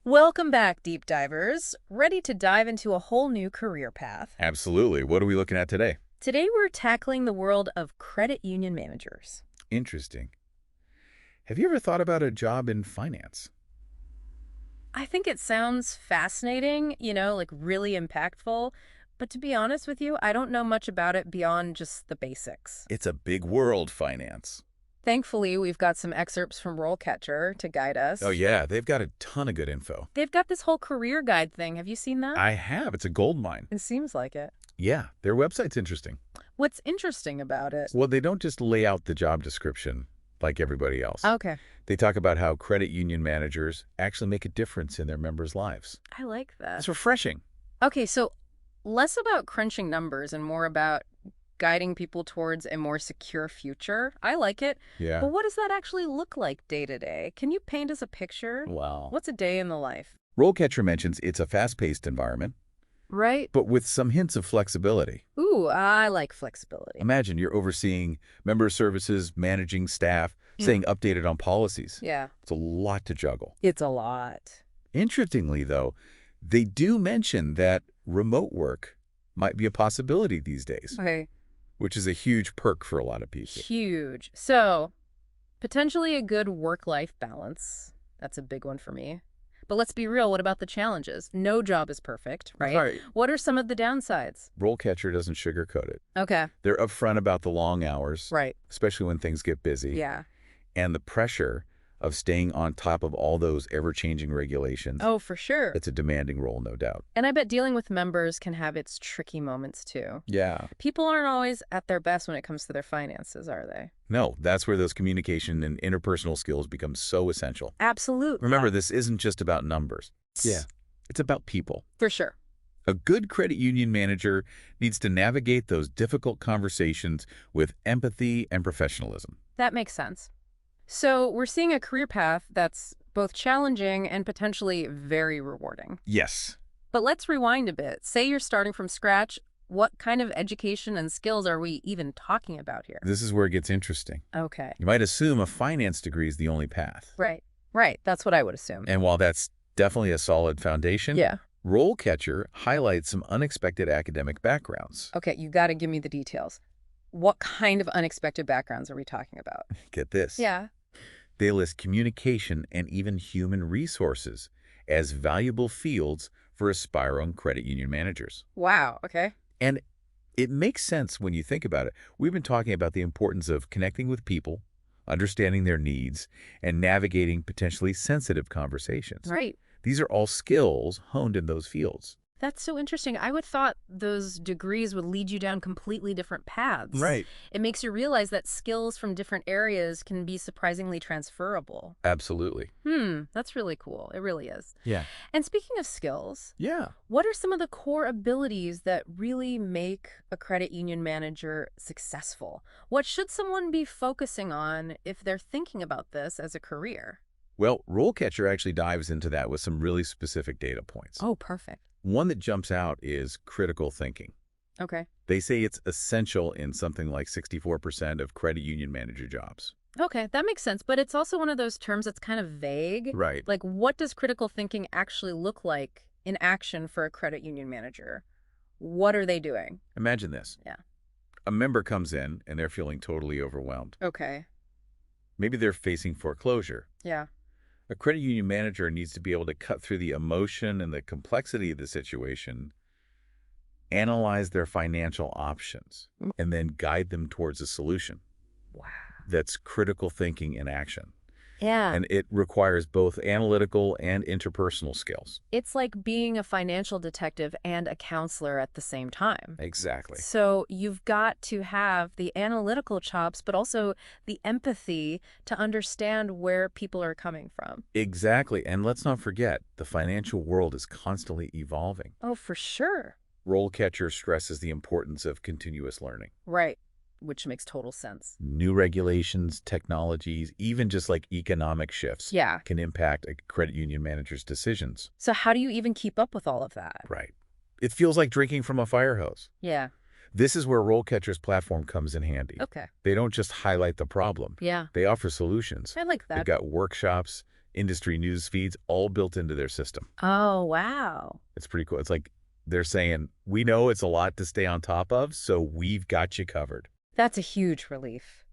Welcome back, deep divers. Ready to dive into a whole new career path. Absolutely. What are we looking at today? Today we're tackling the world of credit union managers. Interesting. Have you ever thought about a job in finance? I think it sounds fascinating, like really impactful, but to be honest with you, I don't know much about it beyond just the basics. It's a big world, finance. Thankfully, we've got some excerpts from RoleCatcher to guide Oh, us. yeah, they've got a ton of good info. They've got this whole career guide thing. Have you seen that? I have. It's a gold mine. It seems like it. Yeah, their website's interesting. What's interesting about it? Well, they don't just lay out the job description like everybody else. Okay, They talk about how credit union managers actually make a difference in their members' lives. I like that. It's refreshing. Okay, so less about crunching numbers and more about guiding people towards a more secure future. I like it. Yeah. But what does that actually look like day to day? Can you paint us a picture? Wow. What's a day in the life? RoleCatcher mentions it's a fast-paced environment, Right? but with some hints of flexibility. Ooh, I like flexibility. Imagine you're overseeing member services, managing staff, staying updated on policies. Yeah, It's a lot to juggle. it's a lot. Interestingly, though, they do mention that remote work might be a possibility these days, Okay, which is a huge perk for a lot of people. huge. So, potentially a good work-life balance. That's a big one for me. But let's be real, what about the challenges? No job is perfect, right? Right. What are some of the downsides? RoleCatcher doesn't sugarcoat it. Okay, They're upfront about the long hours, right. especially when things get busy, Yeah. and the pressure of staying on top of all those ever-changing regulations. Oh, for sure. It's a demanding role, no doubt. And I bet dealing with members can have its tricky moments too. Yeah. People aren't always at their best when it comes to their finances, are they? No, that's where those communication and interpersonal skills become so essential. Absolutely. Remember, this isn't just about numbers. Yeah. It's about people. For sure. A good credit union manager needs to navigate those difficult conversations with empathy and professionalism. That makes sense. So we're seeing a career path that's both challenging and potentially very rewarding. Yes. But let's rewind a bit. Say you're starting from scratch. What kind of education and skills are we even talking about here? This is where it gets interesting. Okay. You might assume a finance degree is the only path. Right. Right. That's what I would assume. And while that's definitely a solid foundation, Yeah. RoleCatcher highlights some unexpected academic backgrounds. Okay, you got to give me the details. What kind of unexpected backgrounds are we talking about? Get this. Yeah. They list communication and even human resources as valuable fields for aspiring credit union managers. Wow. Okay. And it makes sense when you think about it. We've been talking about the importance of connecting with people, understanding their needs, and navigating potentially sensitive conversations. Right. These are all skills honed in those fields. That's so interesting. I would thought those degrees would lead you down completely different paths. Right. It makes you realize that skills from different areas can be surprisingly transferable. Absolutely. That's really cool. It really is. Yeah. And speaking of skills, Yeah. what are some of the core abilities that really make a credit union manager successful? What should someone be focusing on if they're thinking about this as a career? Well, RoleCatcher actually dives into that with some really specific data points. Oh, perfect. One that jumps out is critical thinking. Okay. They say it's essential in something like 64% of credit union manager jobs. Okay, that makes sense. But it's also one of those terms that's kind of vague. Right. Like, what does critical thinking actually look like in action for a credit union manager? What are they doing? Imagine this. Yeah. A member comes in and they're feeling totally overwhelmed. Okay. Maybe they're facing foreclosure. Yeah. A credit union manager needs to be able to cut through the emotion and the complexity of the situation, analyze their financial options, and then guide them towards a solution. Wow. That's critical thinking in action. Yeah. And it requires both analytical and interpersonal skills. It's like being a financial detective and a counselor at the same time. Exactly. So you've got to have the analytical chops, but also the empathy to understand where people are coming from. Exactly. And let's not forget, the financial world is constantly evolving. Oh, for sure. RoleCatcher stresses the importance of continuous learning. Right. Which makes total sense. New regulations, technologies, even just like economic shifts Yeah. can impact a credit union manager's decisions. So how do you even keep up with all of that? Right. It feels like drinking from a fire hose. Yeah. This is where RoleCatcher's platform comes in handy. Okay. They don't just highlight the problem. Yeah. They offer solutions. I like They've that. got workshops, industry news feeds, all built into their system. Oh, wow. It's pretty cool. It's like they're saying, we know it's a lot to stay on top of, so we've got you covered. That's a huge relief.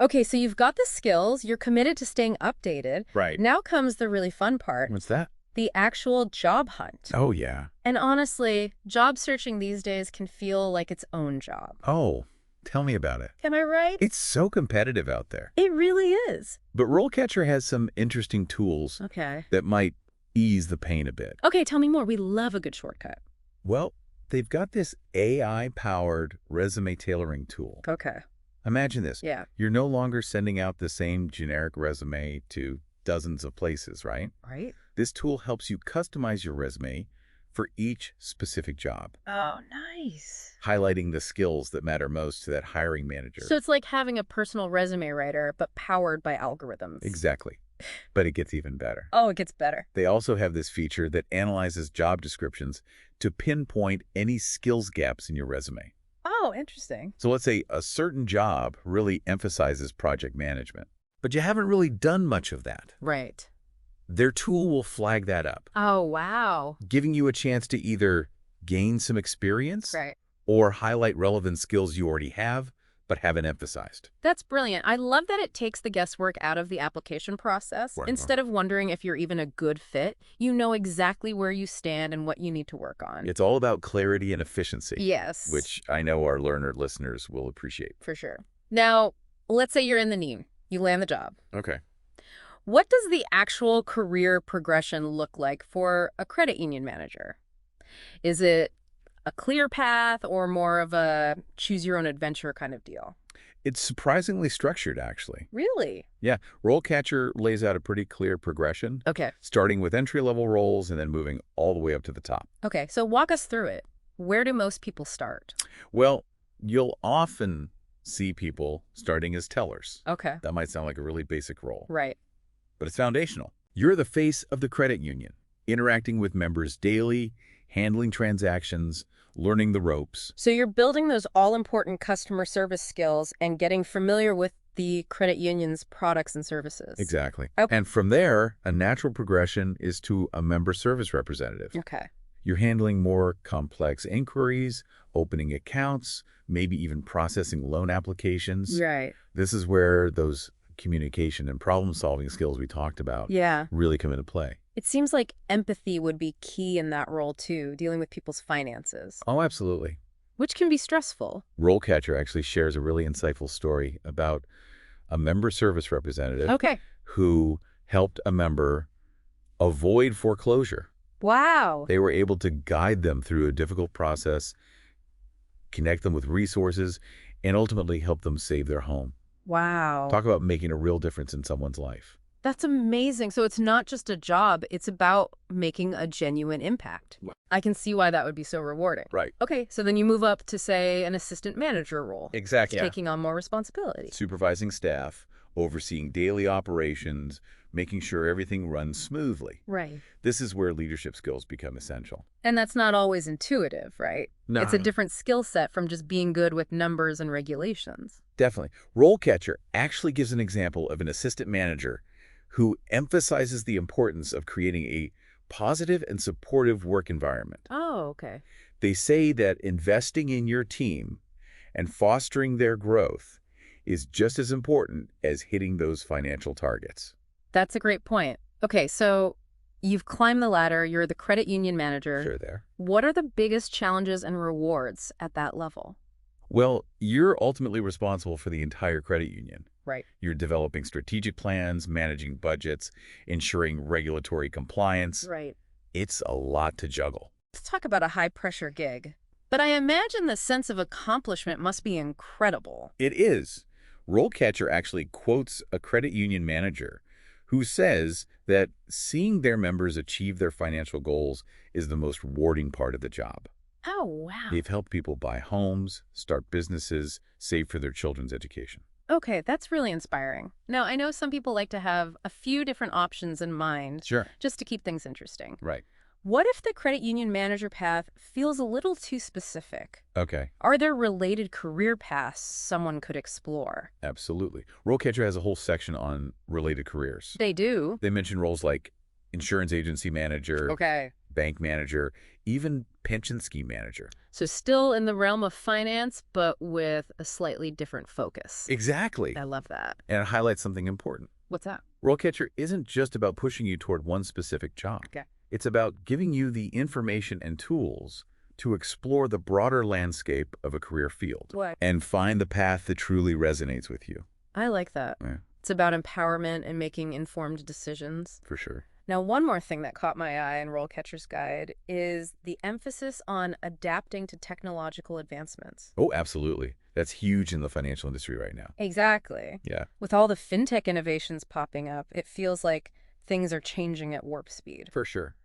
Okay, so you've got the skills, you're committed to staying updated. Right. Now comes the really fun part, What's that? the actual job hunt. Oh, yeah. And honestly, job searching these days can feel like its own job. Oh, tell me about it. Am I right? It's so competitive out there. It really is. But RoleCatcher has some interesting tools Okay. that might ease the pain a bit. Okay, tell me more. We love a good shortcut. Well, they've got this AI-powered resume tailoring tool. Okay. Imagine this. Yeah. You're no longer sending out the same generic resume to dozens of places, right? Right? This tool helps you customize your resume for each specific job, Oh, nice. highlighting the skills that matter most to that hiring manager. So it's like having a personal resume writer, but powered by algorithms. Exactly. But it gets even better. Oh, it gets better. They also have this feature that analyzes job descriptions to pinpoint any skills gaps in your resume. Oh, interesting. So let's say a certain job really emphasizes project management, but you haven't really done much of that. Right. Their tool will flag that up, Oh, wow. giving you a chance to either gain some experience Right. or highlight relevant skills you already have but haven't emphasized. That's brilliant. I love that it takes the guesswork out of the application process. Right. Instead of wondering if you're even a good fit, you know exactly where you stand and what you need to work on. It's all about clarity and efficiency, Yes. which I know our learner listeners will appreciate. For sure. Now, let's say you're in the need. You land the job. Okay. What does the actual career progression look like for a credit union manager? Is it a clear path or more of a choose-your-own-adventure kind of deal? It's surprisingly structured, actually. Really? Yeah, RoleCatcher lays out a pretty clear progression, Okay. starting with entry-level roles and then moving all the way up to the top. Okay, so walk us through it. Where do most people start? Well, you'll often see people starting as tellers. Okay. That might sound like a really basic role, Right. but it's foundational. You're the face of the credit union, interacting with members daily, handling transactions, learning the ropes. So you're building those all-important customer service skills and getting familiar with the credit union's products and services. Exactly. Okay. And from there, a natural progression is to a member service representative. Okay. You're handling more complex inquiries, opening accounts, maybe even processing loan applications. Right. This is where those communication and problem-solving skills we talked about Yeah. really come into play. It seems like empathy would be key in that role, too, dealing with people's finances, Oh, absolutely. which can be stressful. RoleCatcher actually shares a really insightful story about a member service representative Okay. who helped a member avoid foreclosure. Wow. They were able to guide them through a difficult process, connect them with resources, and ultimately help them save their home. Wow. Talk about making a real difference in someone's life. That's amazing. So it's not just a job, it's about making a genuine impact. I can see why that would be so rewarding. Right. Okay, so then you move up to, say, an assistant manager role. Exactly. Taking on more responsibility. Supervising staff, overseeing daily operations, making sure everything runs smoothly. Right. This is where leadership skills become essential. And that's not always intuitive, right? No. It's a different skill set from just being good with numbers and regulations. Definitely. RoleCatcher actually gives an example of an assistant manager who emphasizes the importance of creating a positive and supportive work environment. Oh, okay. They say that investing in your team and fostering their growth is just as important as hitting those financial targets. That's a great point. Okay, so you've climbed the ladder, you're the credit union manager. Sure there. What are the biggest challenges and rewards at that level? Well, you're ultimately responsible for the entire credit union. Right. You're developing strategic plans, managing budgets, ensuring regulatory compliance. Right. It's a lot to juggle. Let's talk about a high-pressure gig. But I imagine the sense of accomplishment must be incredible. It is. RoleCatcher actually quotes a credit union manager who says that seeing their members achieve their financial goals is the most rewarding part of the job. Oh, wow. They've helped people buy homes, start businesses, save for their children's education. Okay, that's really inspiring. Now, I know some people like to have a few different options in mind Sure. just to keep things interesting. Right. What if the credit union manager path feels a little too specific? Okay, Are there related career paths someone could explore? absolutely. RoleCatcher has a whole section on related careers. They do. They mention roles like insurance agency manager, Okay. bank manager, even pension scheme manager. So still in the realm of finance, but with a slightly different focus. Exactly. I love that. And it highlights something important. What's that? RoleCatcher isn't just about pushing you toward one specific job. Okay. It's about giving you the information and tools to explore the broader landscape of a career field What? and find the path that truly resonates with you. I like that. Yeah, It's about empowerment and making informed decisions. for sure. Now, one more thing that caught my eye in RoleCatcher's guide is the emphasis on adapting to technological advancements. Oh, absolutely. That's huge in the financial industry right now. Exactly. Yeah, With all the fintech innovations popping up, it feels like things are changing at warp speed. for sure.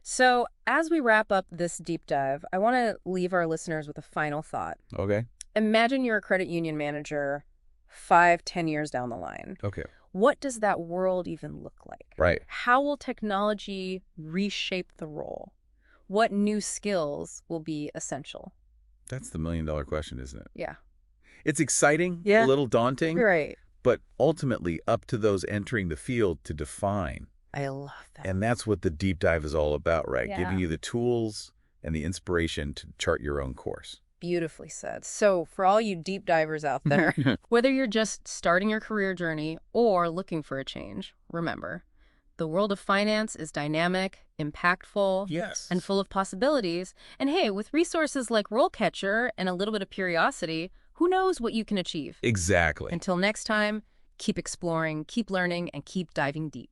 So, as we wrap up this deep dive, I want to leave our listeners with a final thought. Okay. Imagine you're a credit union manager 5, 10 years down the line. Okay. What does that world even look like? Right. How will technology reshape the role? What new skills will be essential? That's the million-dollar question, isn't it? Yeah. It's exciting, Yeah. a little daunting, Great. but ultimately up to those entering the field to define. I love that. And that's what the deep dive is all about, right? Yeah. Giving you the tools and the inspiration to chart your own course. Beautifully said. So, for all you deep divers out there, whether you're just starting your career journey or looking for a change, remember, the world of finance is dynamic, impactful, Yes. and full of possibilities. And hey, with resources like RoleCatcher and a little bit of curiosity, who knows what you can achieve? Exactly. Until next time, keep exploring, keep learning, and keep diving deep.